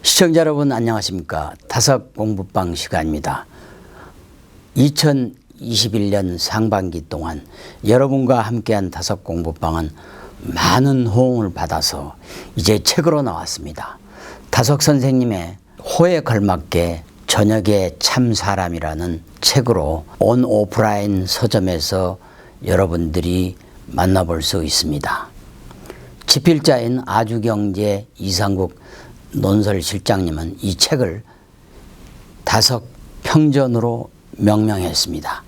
시청자 여러분 안녕하십니까. 다섯 공부방 시간입니다. 2021년 상반기 동안 여러분과 함께한 다섯 공부방은 많은 호응을 받아서 이제 책으로 나왔습니다. 다섯 선생님의 호에 걸맞게 저녁의 참 사람이라는 책으로 온 오프라인 서점에서 여러분들이 만나볼 수 있습니다. 집필자인 아주경제 이상국 논설실장님은 이 책을 다섯 평전으로 명명했습니다.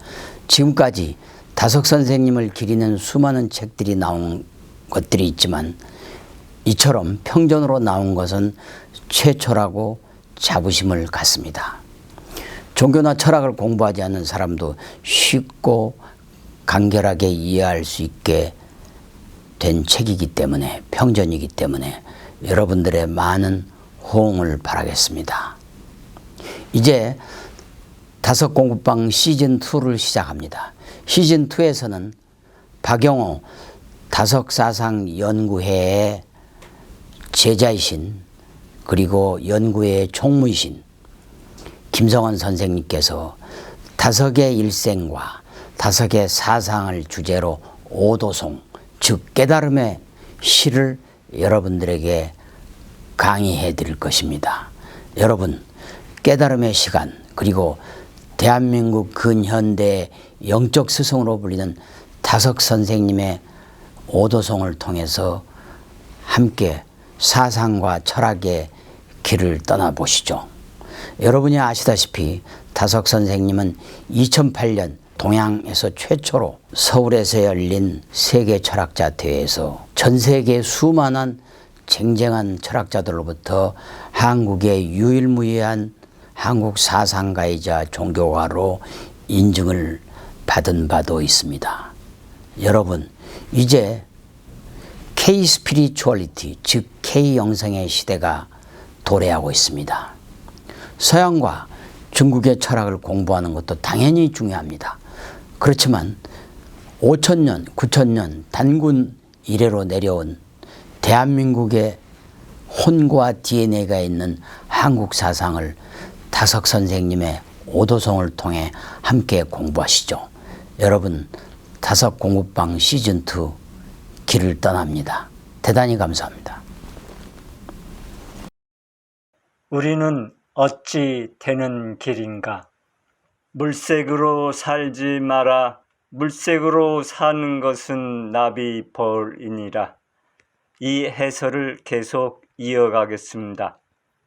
지금까지 다섯 선생님을 기리는 수많은 책들이 나온 것들이 있지만 이처럼 평전으로 나온 것은 최초라고 자부심을 갖습니다. 종교나 철학을 공부하지 않는 사람도 쉽고 간결하게 이해할 수 있게 된 책이기 때문에, 평전이기 때문에 여러분들의 많은 호응을 바라겠습니다. 이제 다섯 공부방 시즌2를 시작합니다. 시즌2에서는 박영호 다섯사상연구회의 제자이신, 그리고 연구회의 총무이신 김성원 선생님께서 다섯의 일생과 다섯의 사상을 주제로 오도송, 즉 깨달음의 시를 여러분들에게 강의해 드릴 것입니다. 여러분, 깨달음의 시간, 그리고 대한민국 근현대의 영적 스승으로 불리는 다섯 선생님의 오도송을 통해서 함께 사상과 철학의 길을 떠나보시죠. 여러분이 아시다시피 다섯 선생님은 2008년 동양에서 최초로 서울에서 열린 세계 철학자 대회에서 전 세계 수많은 쟁쟁한 철학자들로부터 한국의 유일무이한 한국 사상가이자 종교가로 인증을 받은 바도 있습니다. 여러분, 이제 K-스피리추얼리티, 즉 K-영성의 시대가 도래하고 있습니다. 서양과 중국의 철학을 공부하는 것도 당연히 중요합니다. 그렇지만 5,000년, 9,000년 단군 이래로 내려온 대한민국의 혼과 DNA가 있는 한국 사상을 다섯 선생님의 오도송을 통해 함께 공부하시죠. 여러분, 다섯 공부방 시즌2 길을 떠납니다. 대단히 감사합니다. 우리는 어찌 되는 길인가? 물색으로 살지 마라. 물색으로 사는 것은 나비벌이니라. 이 해설을 계속 이어가겠습니다.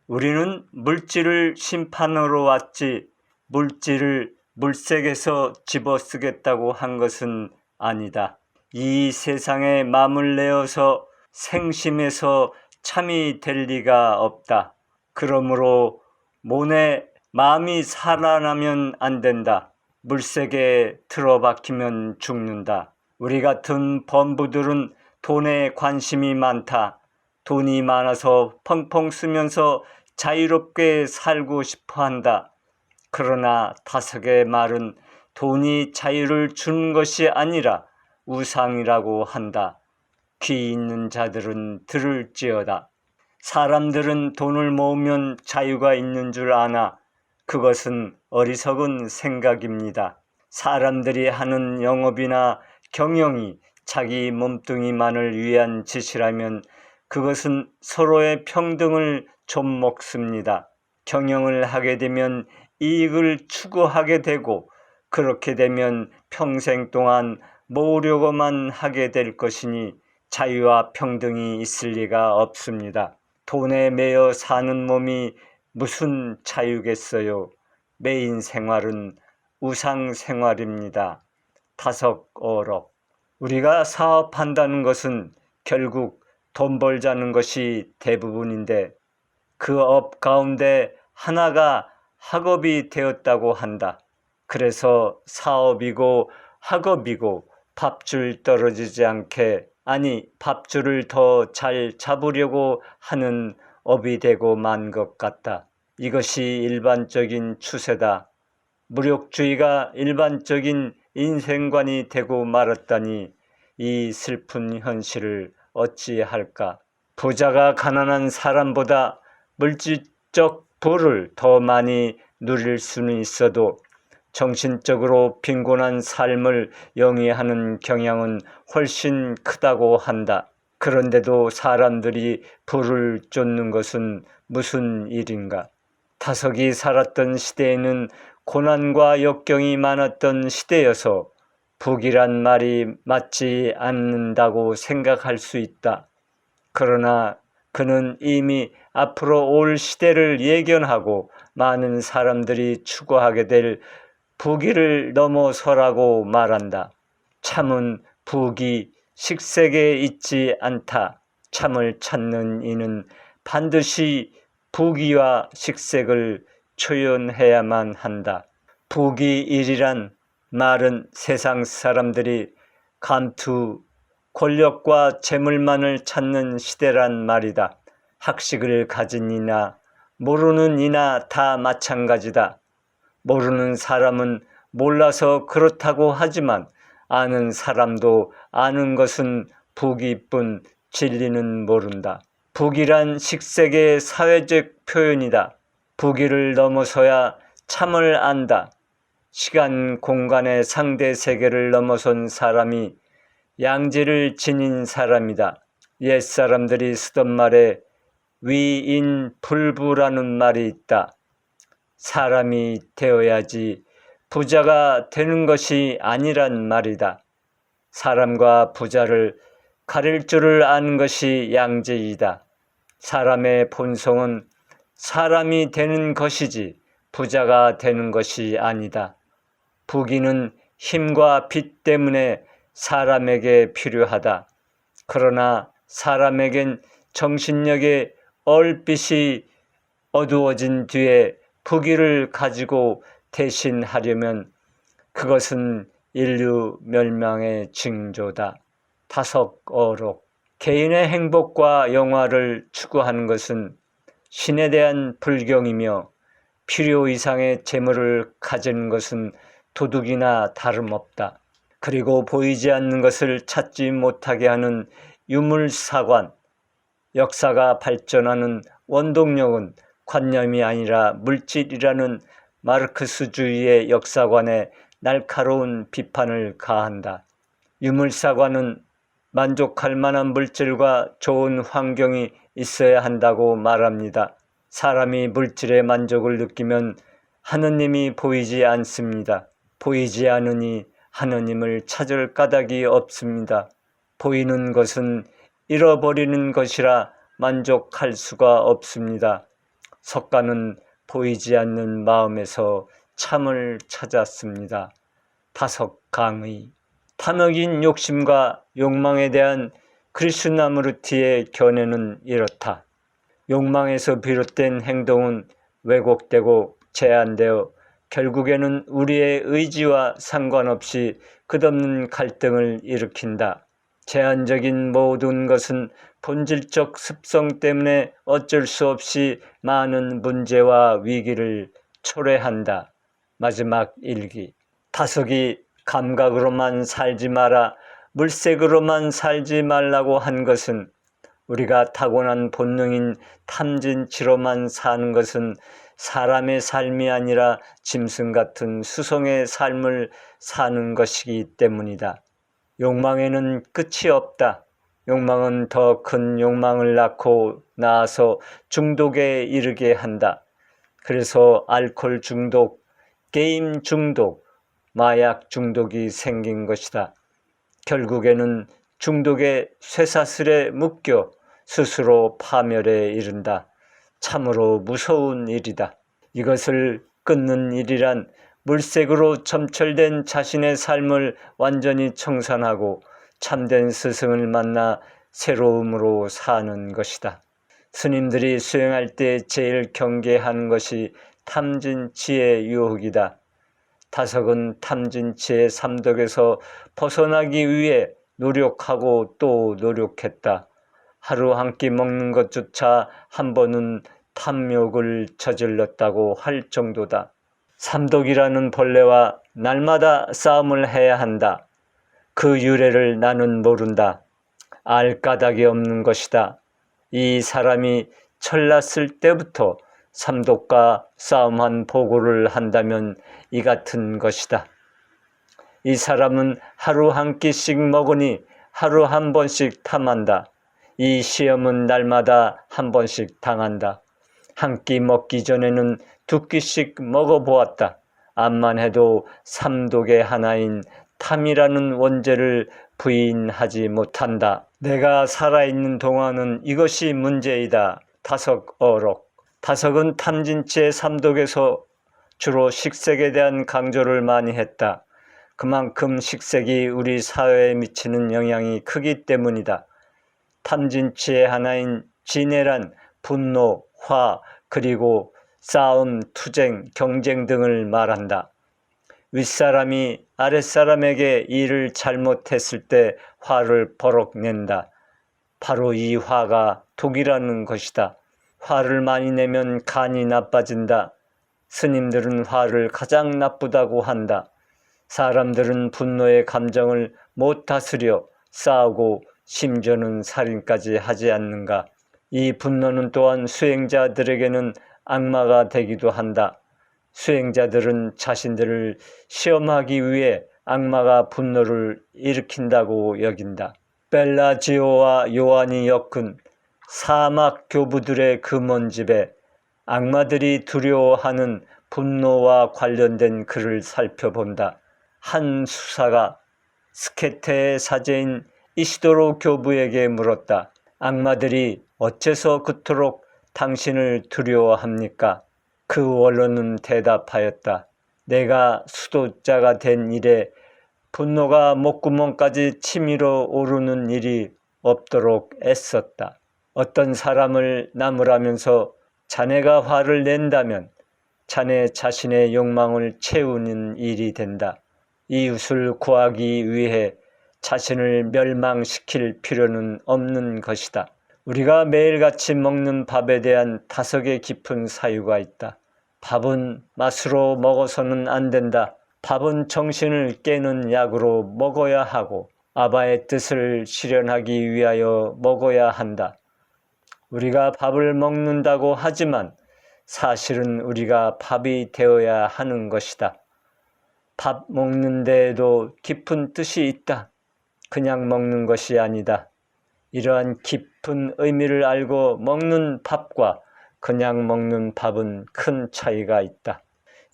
우리는 물질을 심판하러 왔지 물질을 물색에서 집어쓰겠다고 한 것은 아니다. 이 세상에 마음을 내어서 생심해서 참이 될 리가 없다. 그러므로 몸에 마음이 살아나면 안 된다. 물색에 틀어박히면 죽는다. 우리 같은 범부들은 돈에 관심이 많다. 돈이 많아서 펑펑 쓰면서 자유롭게 살고 싶어 한다. 그러나 다섯의 말은 돈이 자유를 주는 것이 아니라 우상이라고 한다. 귀 있는 자들은 들을지어다. 사람들은 돈을 모으면 자유가 있는 줄 아나 그것은 어리석은 생각입니다. 사람들이 하는 영업이나 경영이 자기 몸뚱이만을 위한 짓이라면 그것은 서로의 평등을 좀먹습니다. 경영을 하게 되면 이익을 추구하게 되고 그렇게 되면 평생 동안 모으려고만 하게 될 것이니 자유와 평등이 있을 리가 없습니다. 돈에 매여 사는 몸이 무슨 자유겠어요. 매인 생활은 우상 생활입니다. 다섯어록. 우리가 사업한다는 것은 결국 돈 벌자는 것이 대부분인데 그 업 가운데 하나가 학업이 되었다고 한다. 그래서 사업이고 학업이고 밥줄 떨어지지 않게, 아니 밥줄을 더 잘 잡으려고 하는 업이 되고 만 것 같다. 이것이 일반적인 추세다. 무력주의가 일반적인 인생관이 되고 말았다니 이 슬픈 현실을 어찌할까. 부자가 가난한 사람보다 물질적 부를 더 많이 누릴 수는 있어도 정신적으로 빈곤한 삶을 영위하는 경향은 훨씬 크다고 한다. 그런데도 사람들이 부를 쫓는 것은 무슨 일인가? 타석이 살았던 시대에는 고난과 역경이 많았던 시대여서 북이란 말이 맞지 않는다고 생각할 수 있다. 그러나 그는 이미 앞으로 올 시대를 예견하고 많은 사람들이 추구하게 될 부귀를 넘어서라고 말한다. 참은 부귀 식색에 있지 않다. 참을 찾는 이는 반드시 부귀와 식색을 초연해야만 한다. 부귀일이란 말은 세상 사람들이 감투, 권력과 재물만을 찾는 시대란 말이다. 학식을 가진 이나 모르는 이나 다 마찬가지다. 모르는 사람은 몰라서 그렇다고 하지만 아는 사람도 아는 것은 부귀뿐 진리는 모른다. 부귀란 식색의 사회적 표현이다. 부귀를 넘어서야 참을 안다. 시간, 공간의 상대 세계를 넘어선 사람이 양지를 지닌 사람이다. 옛사람들이 쓰던 말에 위인불부라는 말이 있다. 사람이 되어야지 부자가 되는 것이 아니란 말이다. 사람과 부자를 가릴 줄을 아는 것이 양지이다. 사람의 본성은 사람이 되는 것이지 부자가 되는 것이 아니다. 부귀는 힘과 빚 때문에 사람에게 필요하다. 그러나 사람에겐 정신력의 얼빛이 어두워진 뒤에 부귀를 가지고 대신하려면 그것은 인류 멸망의 징조다. 타석어록 개인의 행복과 영화를 추구하는 것은 신에 대한 불경이며 필요 이상의 재물을 가지는 것은 도둑이나 다름없다. 그리고 보이지 않는 것을 찾지 못하게 하는 유물사관, 역사가 발전하는 원동력은 관념이 아니라 물질이라는 마르크스주의의 역사관에 날카로운 비판을 가한다. 유물사관은 만족할 만한 물질과 좋은 환경이 있어야 한다고 말합니다. 사람이 물질의 만족을 느끼면 하느님이 보이지 않습니다. 보이지 않으니 하느님을 찾을 까닭이 없습니다. 보이는 것은 잃어버리는 것이라 만족할 수가 없습니다. 석가는 보이지 않는 마음에서 참을 찾았습니다. 타석강의 탐욕인 욕심과 욕망에 대한 크리슈나무르티의 견해는 이렇다. 욕망에서 비롯된 행동은 왜곡되고 제한되어 결국에는 우리의 의지와 상관없이 끝없는 갈등을 일으킨다. 제한적인 모든 것은 본질적 습성 때문에 어쩔 수 없이 많은 문제와 위기를 초래한다. 마지막 일기. 타석이 감각으로만 살지 마라, 물색으로만 살지 말라고 한 것은 우리가 타고난 본능인 탐진치로만 사는 것은 사람의 삶이 아니라 짐승 같은 수성의 삶을 사는 것이기 때문이다. 욕망에는 끝이 없다. 욕망은 더 큰 욕망을 낳아서 중독에 이르게 한다. 그래서 알코올 중독, 게임 중독, 마약 중독이 생긴 것이다. 결국에는 중독의 쇠사슬에 묶여 스스로 파멸에 이른다. 참으로 무서운 일이다. 이것을 끊는 일이란 물색으로 점철된 자신의 삶을 완전히 청산하고 참된 스승을 만나 새로움으로 사는 것이다. 스님들이 수행할 때 제일 경계하는 것이 탐진치의 유혹이다. 타석은 탐진치의 삼독에서 벗어나기 위해 노력하고 또 노력했다. 하루 한 끼 먹는 것조차 한 번은 탐욕을 저질렀다고 할 정도다. 삼독이라는 벌레와 날마다 싸움을 해야 한다. 그 유래를 나는 모른다. 알 까닭이 없는 것이다. 이 사람이 철났을 때부터 삼독과 싸움한 보고를 한다면 이 같은 것이다. 이 사람은 하루 한 끼씩 먹으니 하루 한 번씩 탐한다. 이 시험은 날마다 한 번씩 당한다. 한 끼 먹기 전에는 두 끼씩 먹어보았다. 암만 해도 삼독의 하나인 탐이라는 원죄를 부인하지 못한다. 내가 살아있는 동안은 이것이 문제이다. 다석어록. 다석은 탐진치의 삼독에서 주로 식색에 대한 강조를 많이 했다. 그만큼 식색이 우리 사회에 미치는 영향이 크기 때문이다. 탐진치의 하나인 진해란 분노, 화, 그리고 싸움, 투쟁, 경쟁 등을 말한다. 윗사람이 아랫사람에게 일을 잘못했을 때 화를 버럭 낸다. 바로 이 화가 독이라는 것이다. 화를 많이 내면 간이 나빠진다. 스님들은 화를 가장 나쁘다고 한다. 사람들은 분노의 감정을 못 다스려 싸우고 심지어는 살인까지 하지 않는가. 이 분노는 또한 수행자들에게는 악마가 되기도 한다. 수행자들은 자신들을 시험하기 위해 악마가 분노를 일으킨다고 여긴다. 벨라지오와 요한이 엮은 사막 교부들의 금원집에 악마들이 두려워하는 분노와 관련된 글을 살펴본다. 한 수사가 스케테의 사제인 이시도로 교부에게 물었다. 악마들이 어째서 그토록 당신을 두려워합니까? 그 원로는 대답하였다. 내가 수도자가 된 이래 분노가 목구멍까지 치밀어 오르는 일이 없도록 애썼다. 어떤 사람을 나무라면서 자네가 화를 낸다면 자네 자신의 욕망을 채우는 일이 된다. 이웃을 구하기 위해 자신을 멸망시킬 필요는 없는 것이다. 우리가 매일같이 먹는 밥에 대한 다석의 깊은 사유가 있다. 밥은 맛으로 먹어서는 안 된다. 밥은 정신을 깨는 약으로 먹어야 하고 아바의 뜻을 실현하기 위하여 먹어야 한다. 우리가 밥을 먹는다고 하지만 사실은 우리가 밥이 되어야 하는 것이다. 밥 먹는 데에도 깊은 뜻이 있다. 그냥 먹는 것이 아니다. 이러한 깊은 의미를 알고 먹는 밥과 그냥 먹는 밥은 큰 차이가 있다.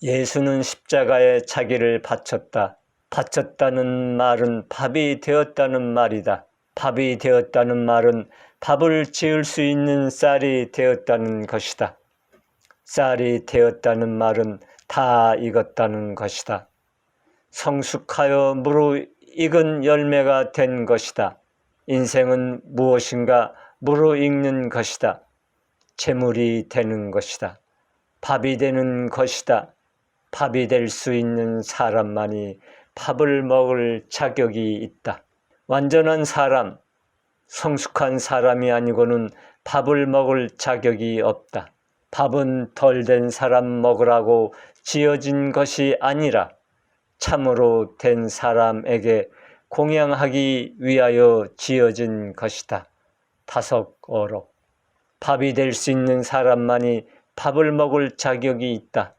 예수는 십자가에 자기를 바쳤다. 바쳤다는 말은 밥이 되었다는 말이다. 밥이 되었다는 말은 밥을 지을 수 있는 쌀이 되었다는 것이다. 쌀이 되었다는 말은 다 익었다는 것이다. 성숙하여 무르익은 열매가 된 것이다. 인생은 무엇인가 무르익는 것이다. 재물이 되는 것이다. 밥이 되는 것이다. 밥이 될 수 있는 사람만이 밥을 먹을 자격이 있다. 완전한 사람, 성숙한 사람이 아니고는 밥을 먹을 자격이 없다. 밥은 덜 된 사람 먹으라고 지어진 것이 아니라 참으로 된 사람에게 공양하기 위하여 지어진 것이다. 다석어록. 밥이 될 수 있는 사람만이 밥을 먹을 자격이 있다.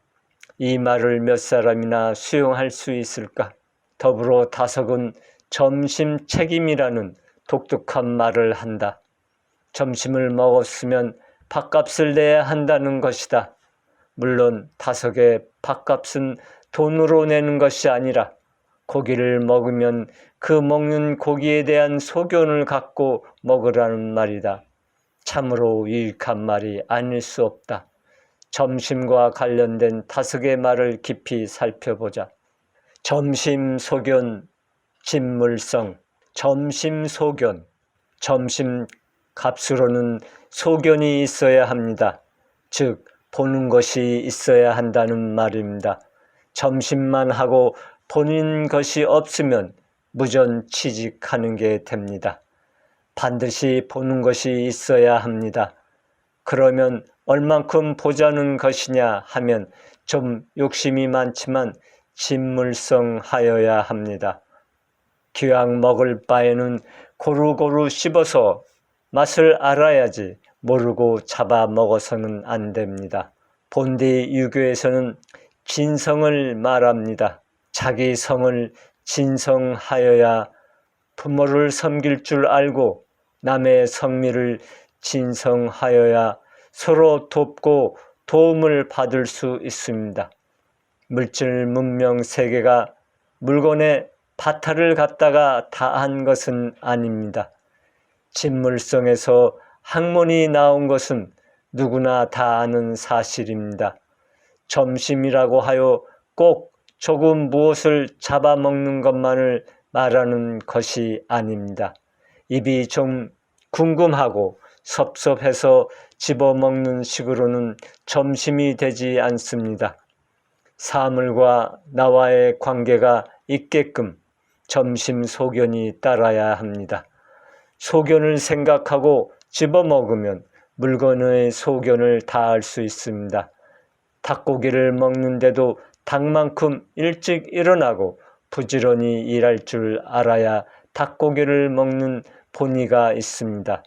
이 말을 몇 사람이나 수용할 수 있을까? 더불어 다석은 점심 책임이라는 독특한 말을 한다. 점심을 먹었으면 밥값을 내야 한다는 것이다. 물론 다석의 밥값은 돈으로 내는 것이 아니라 고기를 먹으면 그 먹는 고기에 대한 소견을 갖고 먹으라는 말이다. 참으로 유익한 말이 아닐 수 없다. 점심과 관련된 다석의 말을 깊이 살펴보자. 점심 소견, 진물성. 점심 소견. 점심 값으로는 소견이 있어야 합니다. 즉 보는 것이 있어야 한다는 말입니다. 점심만 하고 보는 것이 없으면 무전 취직하는 게 됩니다. 반드시 보는 것이 있어야 합니다. 그러면 얼만큼 보자는 것이냐 하면 좀 욕심이 많지만 진물성하여야 합니다. 기왕 먹을 바에는 고루고루 씹어서 맛을 알아야지 모르고 잡아 먹어서는 안 됩니다. 본디 유교에서는 진성을 말합니다. 자기 성을 진성하여야 부모를 섬길 줄 알고 남의 성미를 진성하여야 서로 돕고 도움을 받을 수 있습니다. 물질 문명 세계가 물건에 바탈을 갖다가 다한 것은 아닙니다. 진물성에서 학문이 나온 것은 누구나 다 아는 사실입니다. 점심이라고 하여 꼭 조금 무엇을 잡아먹는 것만을 말하는 것이 아닙니다. 입이 좀 궁금하고 섭섭해서 집어먹는 식으로는 점심이 되지 않습니다. 사물과 나와의 관계가 있게끔 점심 소견이 따라야 합니다. 소견을 생각하고 집어먹으면 물건의 소견을 다할 수 있습니다. 닭고기를 먹는데도 닭만큼 일찍 일어나고 부지런히 일할 줄 알아야 닭고기를 먹는 본의가 있습니다.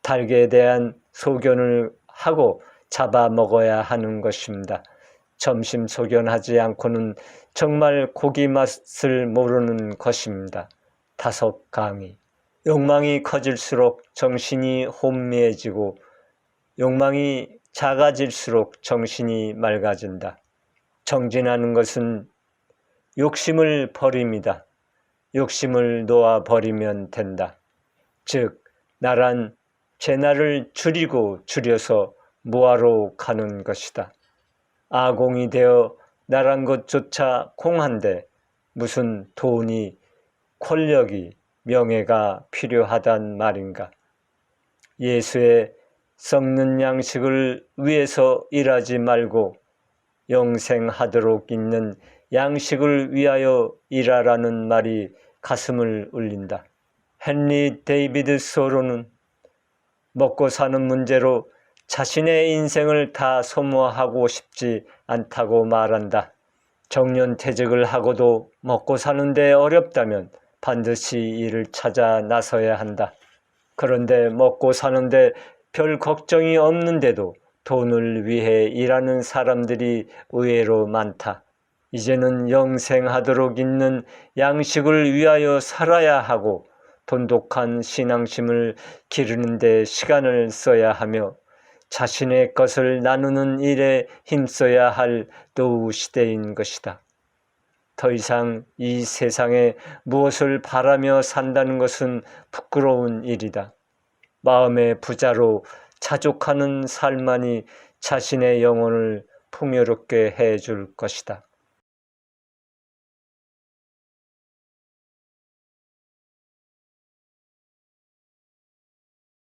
닭에 대한 소견을 하고 잡아 먹어야 하는 것입니다. 점심 소견하지 않고는 정말 고기 맛을 모르는 것입니다. 다섯 강의. 욕망이 커질수록 정신이 혼미해지고 욕망이 작아질수록 정신이 맑아진다. 정진하는 것은 욕심을 버립니다. 욕심을 놓아 버리면 된다. 즉, 나란 죄나를 줄이고 줄여서 무아로 가는 것이다. 아공이 되어 나란 것조차 공한데 무슨 돈이, 권력이, 명예가 필요하단 말인가. 예수의 썩는 양식을 위해서 일하지 말고 영생하도록 있는 양식을 위하여 일하라는 말이 가슴을 울린다. 헨리 데이비드 소로는 먹고 사는 문제로 자신의 인생을 다 소모하고 싶지 않다고 말한다. 정년퇴직을 하고도 먹고 사는데 어렵다면 반드시 일을 찾아 나서야 한다. 그런데 먹고 사는데 별 걱정이 없는데도 돈을 위해 일하는 사람들이 의외로 많다. 이제는 영생하도록 있는 양식을 위하여 살아야 하고 돈독한 신앙심을 기르는 데 시간을 써야 하며 자신의 것을 나누는 일에 힘써야 할 노후 시대인 것이다. 더 이상 이 세상에 무엇을 바라며 산다는 것은 부끄러운 일이다. 마음의 부자로 자족하는 삶만이 자신의 영혼을 풍요롭게 해줄 것이다.